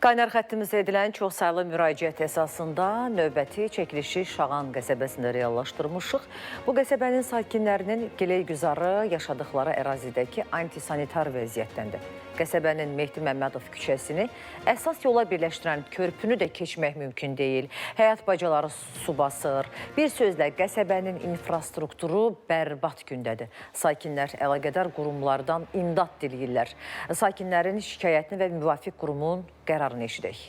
Qaynar xəttimizdə edilən çoxsaylı müraciət əsasında növbəti çəkilişi Şağan qəsəbəsində reallaşdırmışıq. Bu qəsəbənin sakinlərinin giləy-güzarı yaşadıkları ərazidəki antisanitar vəziyyətdəndir. Qəsəbənin Mehdi Məmmədov küçəsini əsas yola birləşdirən körpünü də keçmək mümkün deyil. Həyat bacaları su basır. Bir sözlə qəsəbənin infrastrukturu bərbad gündədir. Sakinlər əlaqədar qurumlardan imdad diləyirlər. Sakinlərin şikayətini və müvafiq qurumun qərarını eşidək.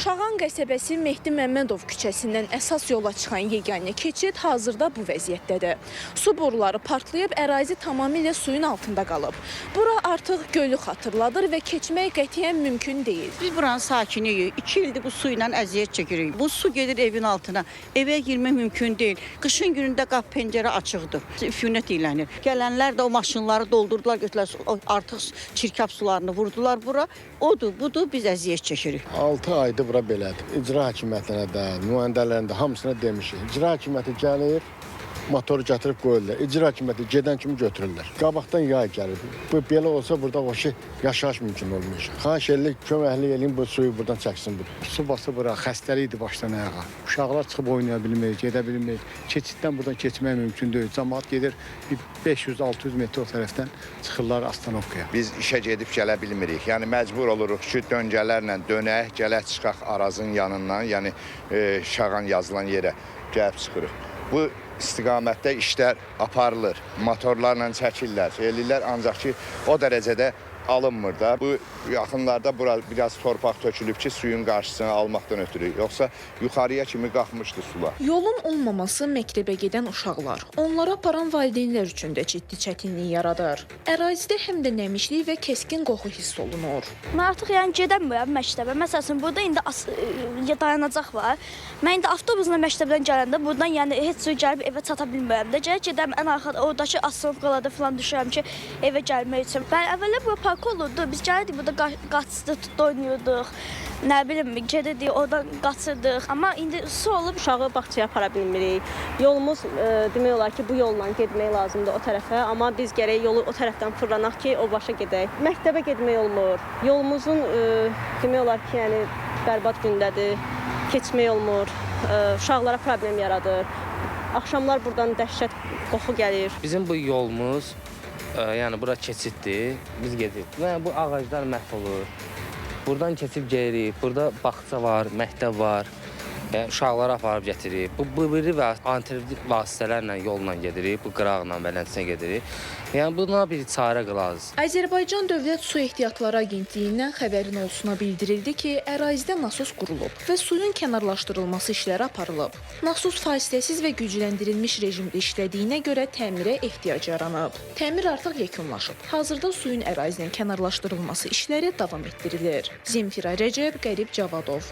Şağan qəsəbəsi Mehdi Məmmədov küçəsindən əsas yola çıxan yeganə keçid hazırda bu vəziyyətdədir. Su boruları partlayıb, ərazi tamamilə suyun altında qalıb. Bura artıq gölü xatırladır və keçmək qətiyyən mümkün deyil. Biz buranın sakiniyik. 2 ildir bu su ilə əziyyət çəkirik. Bu su gedir evin altına. Evə girmək mümkün deyil. Qışın günündə qapı pəncərə açıqdır. Üfunət iylənir. Gələnlər də o maşınları doldurdular, götürdülər. Artıq çirkab sularını vurdular bura. Odur, budur, biz əziyyət çəkirik. 6 aydır bura belədir. İcra hakimiyyətinə də, nümayəndələrinə də hamısına demişik. İcra hakimiyyəti gəlir, motoru gətirib qoyurlar. İcra hakimiyyəti gedən kimi götürürlər. Qabaqdan yay gəlir. Bu belə olsa burada o şey yaşayış mümkün olmuyor. Xahiş edirik, köməklik eləyin, bu suyu buradan çəksin. Su bası bura, xəstəlikdir başdan ayağa. Uşaqlar çıxıb oynaya bilmir, gedə bilmir. Keçiddən buradan keçmək mümkün deyil. Cəmaət gedir 500-600 metr o tərəfdən çıxırlar Astanovkaya. Biz işə gedib gələ bilmirik. Yəni məcbur oluruq ki, döngələrlə dönək, gələk çıxaq Arazın yanından, yəni Şağan yazılan yerə gəlib çıxırıq. Bu istiqamətdə işlər aparılır, motorlarla çəkirlər, eləyirlər, ancaq ki, o dərəcədə alınmır da. Bu yaxınlarda bura biraz torpaq tökülüb ki, suyun qarşısını almaqdan ötürü. Yoxsa yuxarıya kimi qalxmışdı sular. Yolun olmaması məktəbə gedən uşaqlar, onlara aparan valideynlər üçün də ciddi çətinlik yaradır. Ərazidə həm də nəmişlik və kəskin qoxu hiss olunur. Mən artıq yəni gedəmirəm məktəbə. Məsələn, burada indi dayanacaq var. Mən indi avtobusla məktəbdən gələndə buradan yəni heç cür gəlib evə çata bilmirəm də. Gedəm ən arxada oradakı asfaltqalada falan düşürəm ki, evə gəlmək üçün. Mən əvvəllər bu park olurdu. Biz gəlirdik burada qaçdı, oynuyorduk. Nə bilim, gedirdik, oradan qaçırdıq. Amma indi su olub uşağı bağçaya apara bilmirik. Yolumuz demək olar ki, bu yolla getmək lazımdır o tərəfə. Amma biz gərək yolu o tərəfdən fırlanaq ki, o başa gedək. Məktəbə getmək olmur. Yolumuzun demək olar ki, yəni bərbad gündədir. Keçmək olmur. Uşaqlara problem yaradır. Axşamlar buradan dəhşət qoxu gəlir. Bizim bu yolumuz yəni bura keçiddir, biz gedirik. Bu ağaclar məhv olur. Buradan keçib gedirik. Burada bağça var, məktəb var. Uşaqları aparıb gətirik. Bu biri və alternativ vasitələrlə yolla gedirik. Bu qıraqla belənçə gedirik. Yəni buna bir çarə qılacağız. Azərbaycan Dövlət Su Ehtiyatları Agentliyindən xəbərin olsuna bildirildi ki, ərazidə nasos qurulub və suyun kənarlaşdırılması işləri aparılıb. Nasos fasiləsiz və gücləndirilmiş rejimdə işlədiyinə görə təmirə ehtiyac yaranıb. Təmir artıq yekunlaşıb. Hazırda suyun ərazinin kənarlaşdırılması işləri davam etdirilir. Zemfira Rəcəb, Qərib Cavadov.